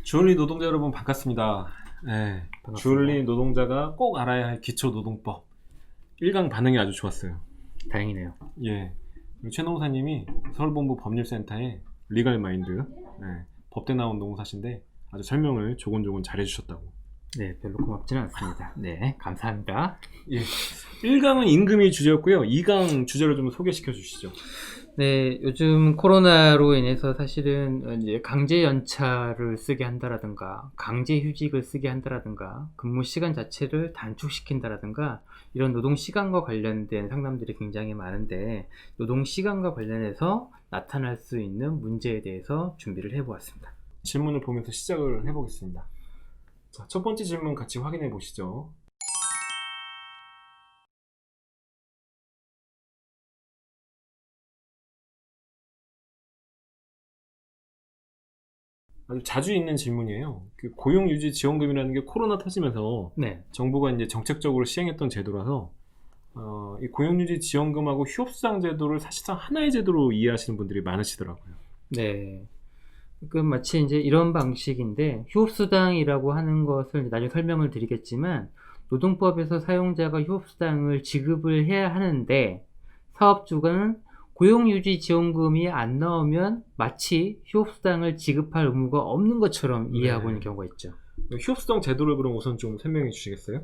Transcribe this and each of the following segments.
주얼리 노동자 여러분 반갑습니다. 네, 반갑습니다. 주얼리 노동자가 꼭 알아야 할 기초노동법 1강 반응이 아주 좋았어요. 다행이네요. 예, 최 노무사님이 서울본부 법률센터의 리갈마인드 법대 나온 노무사신데 아주 설명을 조곤조곤 잘해주셨다고. 네, 별로 고맙지는 않습니다. 네, 감사합니다. 예, 1강은 임금이 주제였고요. 2강 주제를 좀 소개시켜 주시죠. 네, 요즘 코로나로 인해서 사실은 이제 강제 연차를 쓰게 한다라든가, 강제 휴직을 쓰게 한다라든가, 근무 시간 자체를 단축시킨다라든가, 이런 노동 시간과 관련된 상담들이 굉장히 많은데, 노동 시간과 관련해서 나타날 수 있는 문제에 대해서 준비를 해보았습니다. 질문을 보면서 시작을 해보겠습니다. 자, 첫 번째 질문 같이 확인해 보시죠. 아주 자주 있는 질문이에요. 그 고용유지지원금이라는 게 코로나 터지면서 네, 정부가 이제 정책적으로 시행했던 제도라서 이 고용유지지원금하고 휴업수당 제도를 사실상 하나의 제도로 이해하시는 분들이 많으시더라고요. 네. 그 마치 이제 이런 방식인데, 휴업수당이라고 하는 것을 나중에 설명을 드리겠지만, 노동법에서 사용자가 휴업수당을 지급을 해야 하는데, 사업주가는 고용유지지원금이 안 나오면 마치 휴업수당을 지급할 의무가 없는 것처럼 이해하고 있는 경우가 있죠. 휴업수당 제도를 그럼 우선 좀 설명해 주시겠어요?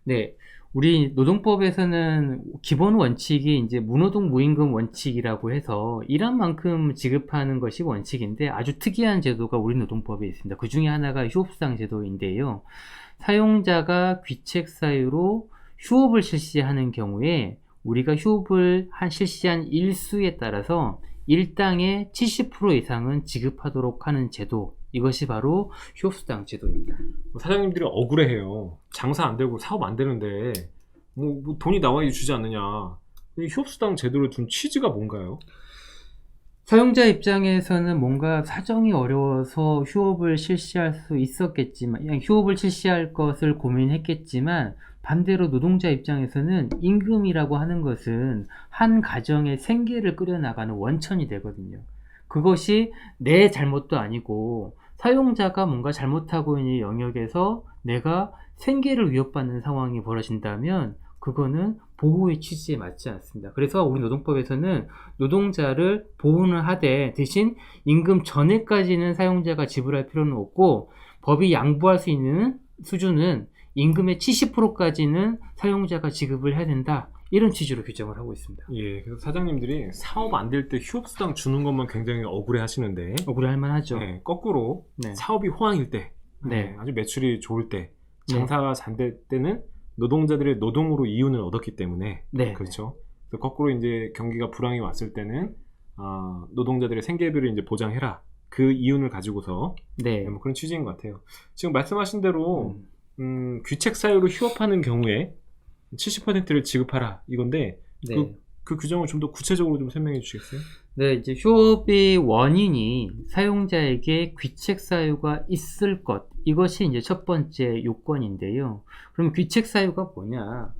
네. 우리 노동법에서는 기본 원칙이 이제 무노동 무임금 원칙이라고 해서 일한 만큼 지급하는 것이 원칙인데, 아주 특이한 제도가 우리 노동법에 있습니다. 그 중에 하나가 휴업수당 제도인데요. 사용자가 귀책 사유로 휴업을 실시하는 경우에 우리가 휴업을 실시한 일수에 따라서 일당의 70% 이상은 지급하도록 하는 제도, 이것이 바로 휴업수당 제도입니다. 사장님들이 억울해해요. 장사 안 되고 사업 안 되는데 뭐 돈이 나와야 주지 않느냐. 이 휴업수당 제도를 둔 취지가 뭔가요? 사용자 입장에서는 뭔가 사정이 어려워서 휴업을 실시할 수 있었겠지만, 휴업을 실시할 것을 고민했겠지만, 반대로 노동자 입장에서는 임금이라고 하는 것은 한 가정의 생계를 끌어나가는 원천이 되거든요. 그것이 내 잘못도 아니고 사용자가 뭔가 잘못하고 있는 영역에서 내가 생계를 위협받는 상황이 벌어진다면 그거는 보호의 취지에 맞지 않습니다. 그래서 우리 노동법에서는 노동자를 보호는 하되 대신 임금 전에까지는 사용자가 지불할 필요는 없고, 법이 양보할 수 있는 수준은 임금의 70%까지는 사용자가 지급을 해야 된다, 이런 취지로 규정을 하고 있습니다. 예, 그래서 사장님들이 사업 안 될 때 휴업수당 주는 것만 굉장히 억울해 하시는데, 억울할 만하죠. 네, 거꾸로 네. 사업이 호황일 때, 네. 아주 매출이 좋을 때, 장사가 잘 될 때는 노동자들의 노동으로 이윤을 얻었기 때문에, 네. 그렇죠. 그래서 거꾸로 이제 경기가 불황이 왔을 때는 노동자들의 생계비를 이제 보장해라, 그 이윤을 가지고서 네. 뭐 그런 취지인 것 같아요. 지금 말씀하신 대로 귀책 사유로 휴업하는 경우에 70%를 지급하라, 이건데 네. 그 규정을 좀 더 구체적으로 좀 설명해 주시겠어요? 네, 이제 휴업의 원인이 사용자에게 귀책 사유가 있을 것, 이것이 이제 첫 번째 요건인데요. 그럼 귀책 사유가 뭐냐?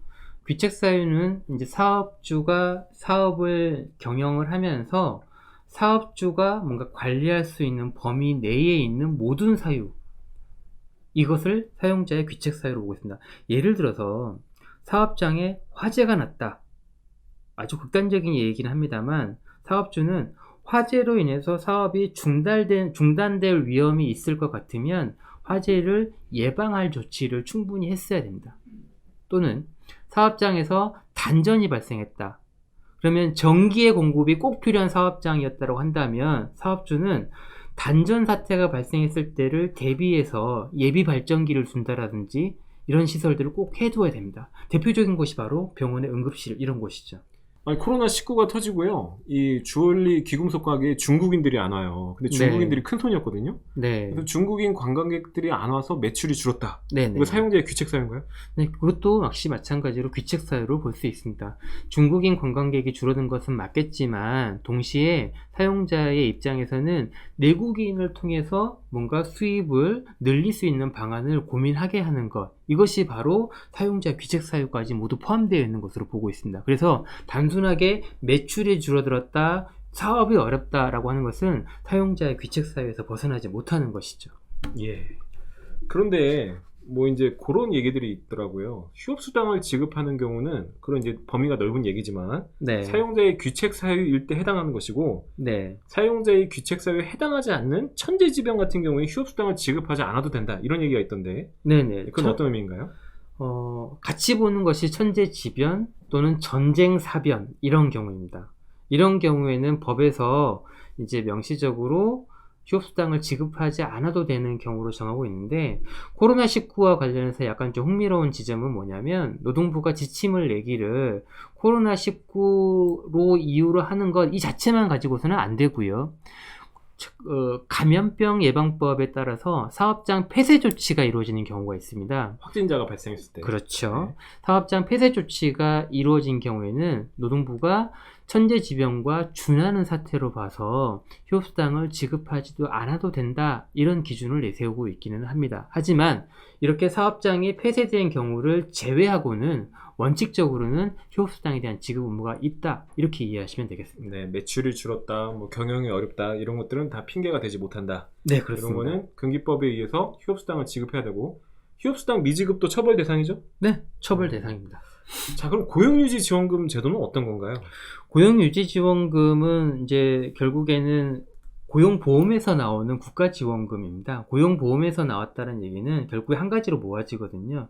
귀책 사유는 이제 사업주가 사업을 경영을 하면서 사업주가 뭔가 관리할 수 있는 범위 내에 있는 모든 사유, 이것을 사용자의 귀책 사유로 보고 있습니다. 예를 들어서 사업장에 화재가 났다. 아주 극단적인 얘기긴 합니다만, 사업주는 화재로 인해서 사업이 중단될 위험이 있을 것 같으면 화재를 예방할 조치를 충분히 했어야 됩니다. 또는 사업장에서 단전이 발생했다. 그러면 전기의 공급이 꼭 필요한 사업장이었다고 한다면 사업주는 단전 사태가 발생했을 때를 대비해서 예비 발전기를 둔다라든지 이런 시설들을 꼭 해두어야 됩니다. 대표적인 곳이 바로 병원의 응급실, 이런 곳이죠. 아니, 코로나19가 터지고요. 이 주얼리 귀금속 가게에 중국인들이 안 와요. 근데 중국인들이 큰 손이었거든요. 네. 그래서 중국인 관광객들이 안 와서 매출이 줄었다. 네네. 이거 사용자의 귀책 사유인가요? 네, 그것도 역시 마찬가지로 귀책 사유로 볼 수 있습니다. 중국인 관광객이 줄어든 것은 맞겠지만 동시에 사용자의 입장에서는 내국인을 통해서 뭔가 수입을 늘릴 수 있는 방안을 고민하게 하는 것, 이것이 바로 사용자 귀책 사유까지 모두 포함되어 있는 것으로 보고 있습니다. 그래서 단순하게 매출이 줄어들었다, 사업이 어렵다라고 하는 것은 사용자의 귀책 사유에서 벗어나지 못하는 것이죠. 예. 그런데 뭐 이제 그런 얘기들이 있더라고요. 휴업수당을 지급하는 경우는 그런 이제 범위가 넓은 얘기지만 네. 사용자의 귀책 사유일 때 해당하는 것이고 네. 사용자의 귀책 사유에 해당하지 않는 천재지변 같은 경우에 휴업수당을 지급하지 않아도 된다. 이런 얘기가 있던데 네네. 그건 어떤 의미인가요? 같이 보는 것이 천재지변 또는 전쟁사변 이런 경우입니다. 이런 경우에는 법에서 이제 명시적으로 휴업수당을 지급하지 않아도 되는 경우로 정하고 있는데 코로나19와 관련해서 약간 좀 흥미로운 지점은 뭐냐면 노동부가 지침을 내기를 코로나19로 이유로 하는 것 이 자체만 가지고서는 안 되고요. 감염병 예방법에 따라서 사업장 폐쇄 조치가 이루어지는 경우가 있습니다. 확진자가 발생했을 때. 그렇죠. 네. 사업장 폐쇄 조치가 이루어진 경우에는 노동부가 천재지변과 준하는 사태로 봐서 휴업수당을 지급하지도 않아도 된다, 이런 기준을 내세우고 있기는 합니다. 하지만 이렇게 사업장이 폐쇄된 경우를 제외하고는 원칙적으로는 휴업수당에 대한 지급 의무가 있다, 이렇게 이해하시면 되겠습니다. 네, 매출이 줄었다, 뭐 경영이 어렵다, 이런 것들은 다 핑계가 되지 못한다. 네, 이런 그렇습니다. 거는 금기법에 의해서 휴업수당을 지급해야 되고 휴업수당 미지급도 처벌 대상이죠? 네, 처벌 대상입니다. 자, 그럼 고용유지지원금 제도는 어떤 건가요? 고용유지지원금은 이제 결국에는 고용보험에서 나오는 국가지원금입니다. 고용보험에서 나왔다는 얘기는 결국에 한 가지로 모아지거든요.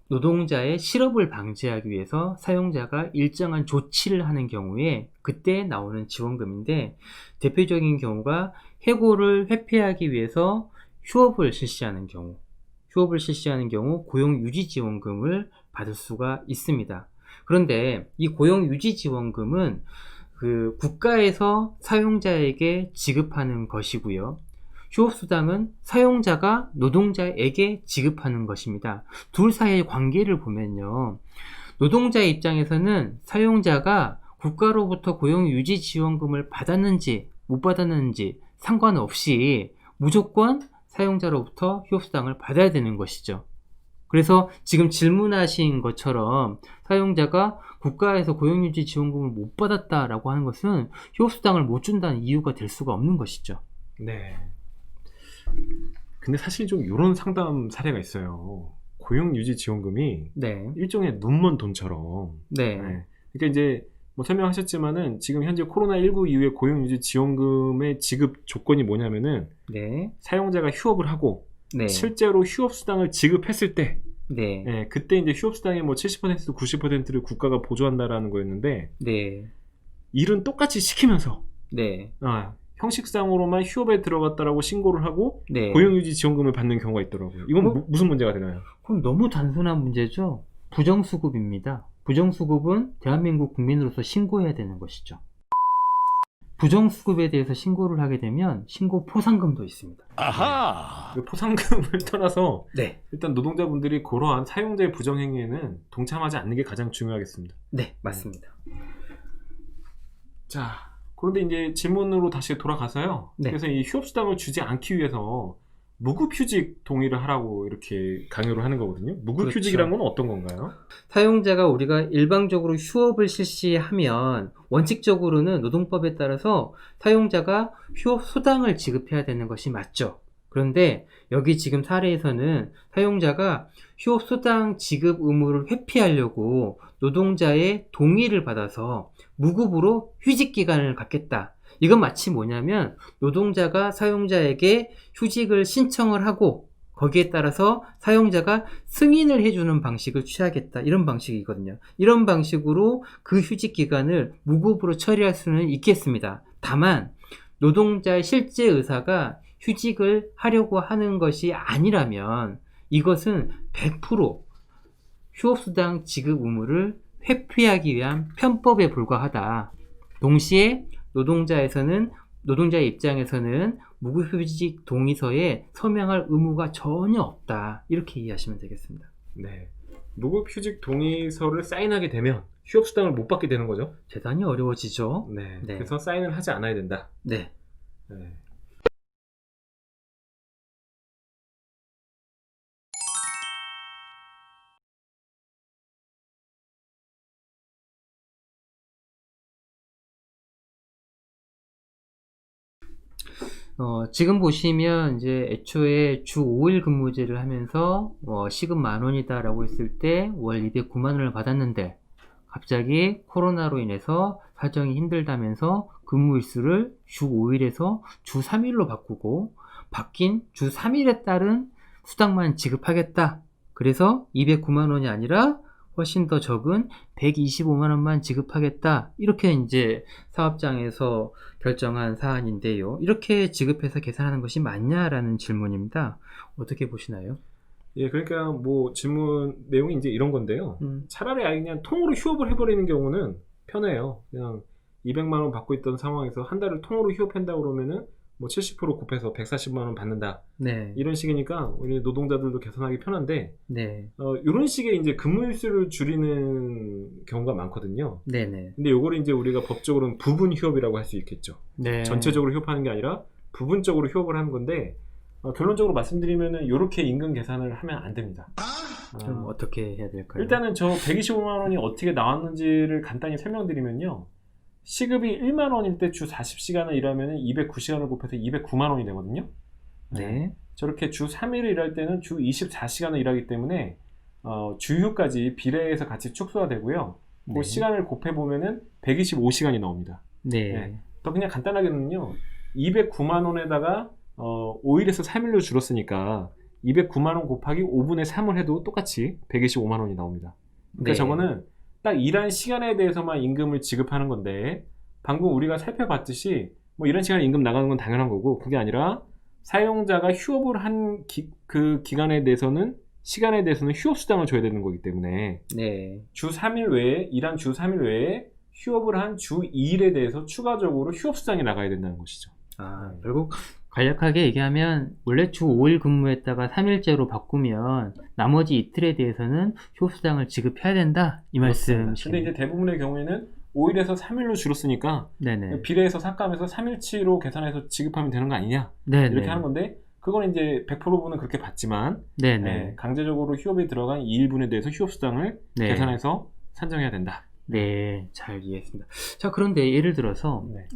노동자의 실업을 방지하기 위해서 사용자가 일정한 조치를 하는 경우에 그때 나오는 지원금인데, 대표적인 경우가 해고를 회피하기 위해서 휴업을 실시하는 경우 고용유지지원금을 받을 수가 있습니다. 그런데 이 고용유지지원금은 그 국가에서 사용자에게 지급하는 것이고요. 휴업수당은 사용자가 노동자에게 지급하는 것입니다. 둘 사이의 관계를 보면요, 노동자의 입장에서는 사용자가 국가로부터 고용유지지원금을 받았는지 못 받았는지 상관없이 무조건 사용자로부터 휴업수당을 받아야 되는 것이죠. 그래서 지금 질문하신 것처럼 사용자가 국가에서 고용유지지원금을 못 받았다라고 하는 것은 휴업수당을 못 준다는 이유가 될 수가 없는 것이죠. 네. 근데 사실 좀 이런 상담 사례가 있어요. 고용유지지원금이 네. 일종의 눈먼 돈처럼. 네. 네. 그러니까 이제 뭐 설명하셨지만은 지금 현재 코로나19 이후에 고용유지지원금의 지급 조건이 뭐냐면은 네. 사용자가 휴업을 하고 네. 실제로 휴업수당을 지급했을 때, 네. 그때 이제 휴업수당의 뭐 70%에서 90%를 국가가 보조한다라는 거였는데, 네. 일은 똑같이 시키면서 네. 형식상으로만 휴업에 들어갔다라고 신고를 하고 네. 고용유지지원금을 받는 경우가 있더라고요. 이건 무슨 문제가 되나요? 그럼 너무 단순한 문제죠. 부정수급입니다. 부정수급은 대한민국 국민으로서 신고해야 되는 것이죠. 부정수급에 대해서 신고를 하게 되면 신고 포상금도 있습니다. 아하! 그 포상금을 떠나서 네. 일단 노동자분들이 그러한 사용자의 부정행위에는 동참하지 않는 게 가장 중요하겠습니다. 네, 맞습니다. 자, 그런데 이제 질문으로 다시 돌아가서요. 네. 그래서 이 휴업수당을 주지 않기 위해서 무급휴직 동의를 하라고 이렇게 강요를 하는 거거든요. 무급휴직이란 건 어떤 건가요? 사용자가 우리가 일방적으로 휴업을 실시하면 원칙적으로는 노동법에 따라서 사용자가 휴업 수당을 지급해야 되는 것이 맞죠. 그런데 여기 지금 사례에서는 사용자가 휴업 수당 지급 의무를 회피하려고 노동자의 동의를 받아서 무급으로 휴직 기간을 갖겠다. 이건 마치 뭐냐면 노동자가 사용자에게 휴직을 신청을 하고 거기에 따라서 사용자가 승인을 해주는 방식을 취하겠다, 이런 방식이거든요. 이런 방식으로 그 휴직 기간을 무급으로 처리할 수는 있겠습니다. 다만 노동자의 실제 의사가 휴직을 하려고 하는 것이 아니라면 이것은 100% 휴업수당 지급 의무를 회피하기 위한 편법에 불과하다. 동시에 노동자의 입장에서는 무급휴직 동의서에 서명할 의무가 전혀 없다. 이렇게 이해하시면 되겠습니다. 네. 무급휴직 동의서를 사인하게 되면 휴업수당을 못 받게 되는 거죠. 대단히 어려워지죠. 네. 네. 그래서 사인을 하지 않아야 된다. 네. 네. 지금 보시면 이제 애초에 주 5일 근무제를 하면서 시급 10,000원이다라고 했을 때 월 209만 원을 받았는데 갑자기 코로나로 인해서 사정이 힘들다면서 근무 일수를 주 5일에서 주 3일로 바꾸고 바뀐 주 3일에 따른 수당만 지급하겠다. 그래서 209만 원이 아니라 훨씬 더 적은 125만 원만 지급하겠다. 이렇게 이제 사업장에서 결정한 사안인데요. 이렇게 지급해서 계산하는 것이 맞냐라는 질문입니다. 어떻게 보시나요? 예, 그러니까 뭐 질문 내용이 이제 이런 건데요. 차라리 아예 그냥 통으로 휴업을 해버리는 경우는 편해요. 그냥 200만 원 받고 있던 상황에서 한 달을 통으로 휴업한다 그러면은 뭐 70% 곱해서 140만 원 받는다. 네. 이런 식이니까 우리 노동자들도 계산하기 편한데, 네. 이런 식의 이제 근무 일수를 줄이는 경우가 많거든요. 네네. 근데 요거를 이제 우리가 법적으로는 부분 휴업이라고 할 수 있겠죠. 네. 전체적으로 휴업하는 게 아니라 부분적으로 휴업을 하는 건데, 결론적으로 말씀드리면은 요렇게 임금 계산을 하면 안 됩니다. 그럼 어떻게 해야 될까요? 일단은 저 125만 원이 어떻게 나왔는지를 간단히 설명드리면요. 시급이 1만 원일 때 주 40시간을 일하면 209시간을 곱해서 209만 원이 되거든요. 네. 저렇게 주 3일을 일할 때는 주 24시간을 일하기 때문에 주휴까지 비례해서 같이 축소가 되고요. 그 네. 시간을 곱해보면은 125시간이 나옵니다. 네. 네. 더 그냥 간단하게는요. 209만 원에다가 5일에서 3일로 줄었으니까 209만 원 곱하기 5분의 3을 해도 똑같이 125만 원이 나옵니다. 그러니까 네. 저거는 딱 일한 시간에 대해서만 임금을 지급하는 건데, 방금 우리가 살펴봤듯이 뭐 이런 시간에 임금 나가는 건 당연한 거고, 그게 아니라 사용자가 휴업을 한 그 기간에 대해서는, 시간에 대해서는 휴업수당을 줘야 되는 거기 때문에 네. 주 3일 외에, 일한 주 3일 외에 휴업을 한 주 2일에 대해서 추가적으로 휴업수당이 나가야 된다는 것이죠. 결국 간략하게 얘기하면 원래 주 5일 근무했다가 3일째로 바꾸면 나머지 이틀에 대해서는 휴업수당을 지급해야 된다. 이 말씀이시죠. 근데 이제 대부분의 경우에는 5일에서 3일로 줄었으니까 네네. 비례해서 삭감해서 3일치로 계산해서 지급하면 되는 거 아니냐, 네네. 이렇게 하는 건데, 그건 이제 100%분은 그렇게 받지만 네네. 강제적으로 휴업에 들어간 2일분에 대해서 휴업수당을 네. 계산해서 산정해야 된다. 네, 잘 이해했습니다. 자, 그런데 예를 들어서 네.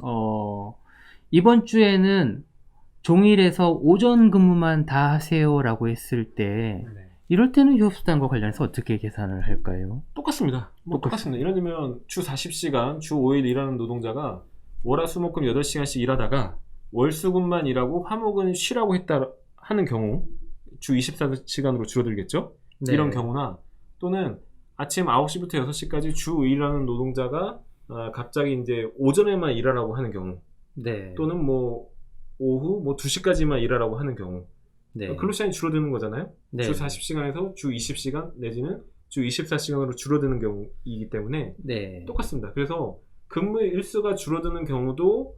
이번 주에는 종일에서 오전 근무만 다 하세요라고 했을 때 이럴 때는 휴업수당과 관련해서 어떻게 계산을 할까요? 똑같습니다. 똑같습니다. 예를 들면 주 40시간, 주 5일 일하는 노동자가 월화수목금 8시간씩 일하다가 월수금만 일하고 화목은 쉬라고 했다 하는 경우, 주 24시간으로 줄어들겠죠? 네. 이런 경우나, 또는 아침 9시부터 6시까지 주 5일하는 노동자가 갑자기 이제 오전에만 일하라고 하는 경우, 네. 또는 뭐 오후 뭐 2시까지만 일하라고 하는 경우, 네. 근로시간이 줄어드는 거잖아요. 네. 주 40시간에서 주 20시간 내지는 주 24시간으로 줄어드는 경우이기 때문에 네. 똑같습니다. 그래서 근무 일수가 줄어드는 경우도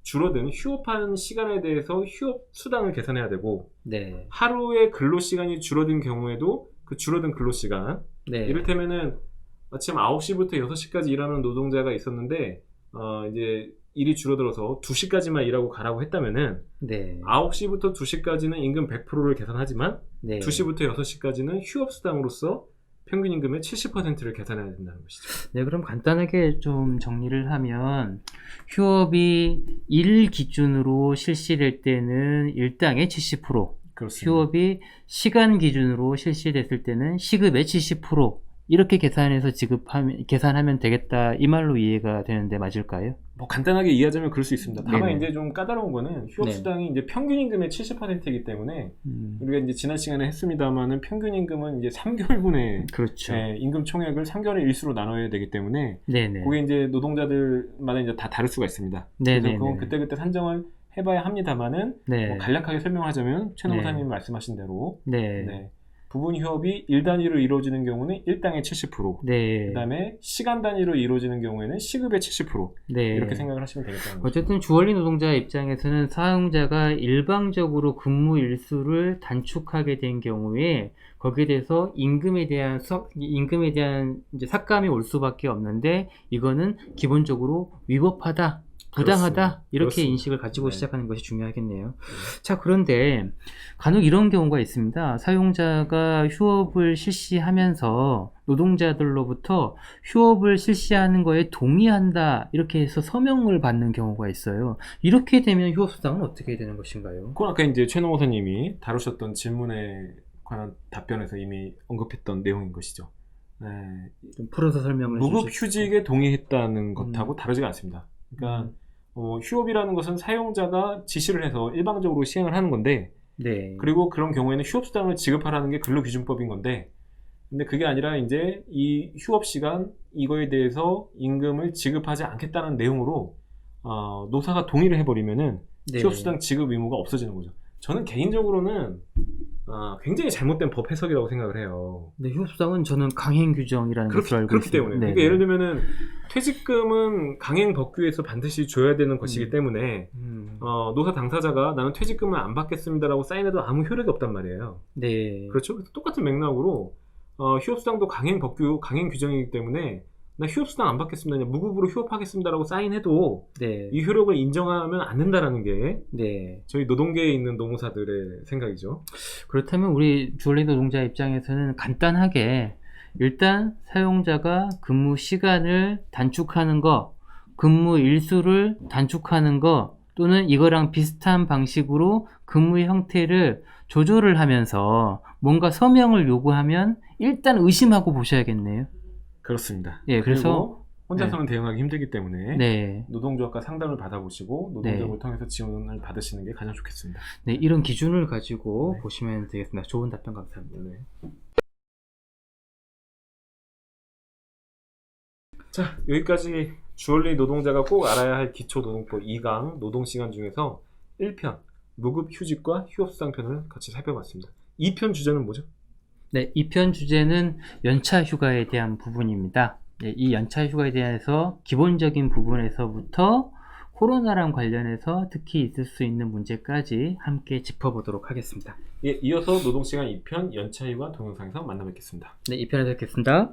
줄어든 휴업한 시간에 대해서 휴업 수당을 계산해야 되고, 네. 하루의 근로시간이 줄어든 경우에도 그 줄어든 근로시간, 네. 이를테면은 아침 9시부터 6시까지 일하는 노동자가 있었는데 이제 일이 줄어들어서 2시까지만 일하고 가라고 했다면은 네. 9시부터 2시까지는 임금 100%를 계산하지만 네. 2시부터 6시까지는 휴업수당으로서 평균 임금의 70%를 계산해야 된다는 것이죠. 네, 그럼 간단하게 좀 정리를 하면 휴업이 일 기준으로 실시될 때는 일당의 70%, 그렇습니다. 휴업이 시간 기준으로 실시됐을 때는 시급의 70%, 이렇게 계산해서 계산하면 되겠다, 이 말로 이해가 되는데 맞을까요? 뭐 간단하게 이해하자면 그럴 수 있습니다. 다만 네네. 이제 좀 까다로운 거는 휴업수당이 이제 평균 임금의 70%이기 때문에 우리가 이제 지난 시간에 했습니다만은 평균 임금은 이제 3개월분의 그렇죠. 임금 총액을 3개월의 일수로 나눠야 되기 때문에 네네. 그게 이제 노동자들마다 이제 다 다를 수가 있습니다. 네네네. 그래서 그건 그때그때 산정을 해봐야 합니다만은 네. 뭐 간략하게 설명하자면 최 네. 노무사님 말씀하신 대로 네. 네. 부분 휴업이 일 단위로 이루어지는 경우는 일당의 70%, 네. 그다음에 시간 단위로 이루어지는 경우에는 시급의 70% 네. 이렇게 생각을 하시면 되겠다는 거죠. 어쨌든 주얼리 노동자 입장에서는 사용자가 일방적으로 근무 일수를 단축하게 된 경우에 거기에 대해서 임금에 대한 이제 삭감이 올 수밖에 없는데 이거는 기본적으로 위법하다, 부당하다 그렇습니다. 이렇게 그렇습니다. 인식을 가지고 네. 시작하는 것이 중요하겠네요. 자, 그런데 간혹 이런 경우가 있습니다. 사용자가 휴업을 실시하면서 노동자들로부터 휴업을 실시하는 거에 동의한다 이렇게 해서 서명을 받는 경우가 있어요. 이렇게 되면 휴업수당은 어떻게 되는 것인가요? 그건 아까 이제 최농호 선님이 다루셨던 질문에 관한 답변에서 이미 언급했던 내용인 것이죠. 네. 좀 풀어서 설명을 무급 해주시죠. 휴직에 동의했다는 것하고 다르지가 않습니다. 그러니까 휴업이라는 것은 사용자가 지시를 해서 일방적으로 시행을 하는 건데, 네. 그리고 그런 경우에는 휴업수당을 지급하라는 게 근로기준법인 건데, 근데 그게 아니라 이제 이 휴업 시간 이거에 대해서 임금을 지급하지 않겠다는 내용으로 노사가 동의를 해버리면은 네. 휴업수당 지급 의무가 없어지는 거죠. 저는 개인적으로는 굉장히 잘못된 법 해석이라고 생각을 해요. 네, 휴업수당은 저는 강행 규정이라는 것을 알고 그렇기 있습니다. 때문에. 네. 그러니까 예를 들면은 퇴직금은 강행 법규에서 반드시 줘야 되는 것이기 때문에 노사 당사자가 나는 퇴직금을 안 받겠습니다라고 사인해도 아무 효력이 없단 말이에요. 네. 그렇죠? 그래서 똑같은 맥락으로 휴업수당도 강행 법규, 강행 규정이기 때문에 나 휴업수당 안 받겠습니다. 무급으로 휴업하겠습니다라고 사인해도 네. 이 효력을 인정하면 안 된다라는 게 네. 저희 노동계에 있는 노무사들의 생각이죠. 그렇다면 우리 주얼리 노동자 입장에서는 간단하게 일단 사용자가 근무 시간을 단축하는 거, 근무 일수를 단축하는 거, 또는 이거랑 비슷한 방식으로 근무 형태를 조절을 하면서 뭔가 서명을 요구하면 일단 의심하고 보셔야겠네요. 그렇습니다. 예, 그래서 그리고 혼자서는 대응하기 힘들기 때문에 네. 노동조합과 상담을 받아보시고 노동조합을 통해서 지원을 받으시는 게 가장 좋겠습니다. 네, 이런 기준을 가지고 네. 보시면 되겠습니다. 좋은 답변 감사합니다. 네. 자, 여기까지 주얼리 노동자가 꼭 알아야 할 기초노동법 2강 노동시간 중에서 1편 무급 휴직과 휴업수당 편을 같이 살펴봤습니다. 2편 주제는 뭐죠? 네, 2편 주제는 연차 휴가에 대한 부분입니다. 네, 이 연차 휴가에 대해서 기본적인 부분에서부터 코로나랑 관련해서 특히 있을 수 있는 문제까지 함께 짚어보도록 하겠습니다. 예, 이어서 노동시간 2편 연차휴가 동영상에서 만나 뵙겠습니다. 네, 2편에서 뵙겠습니다.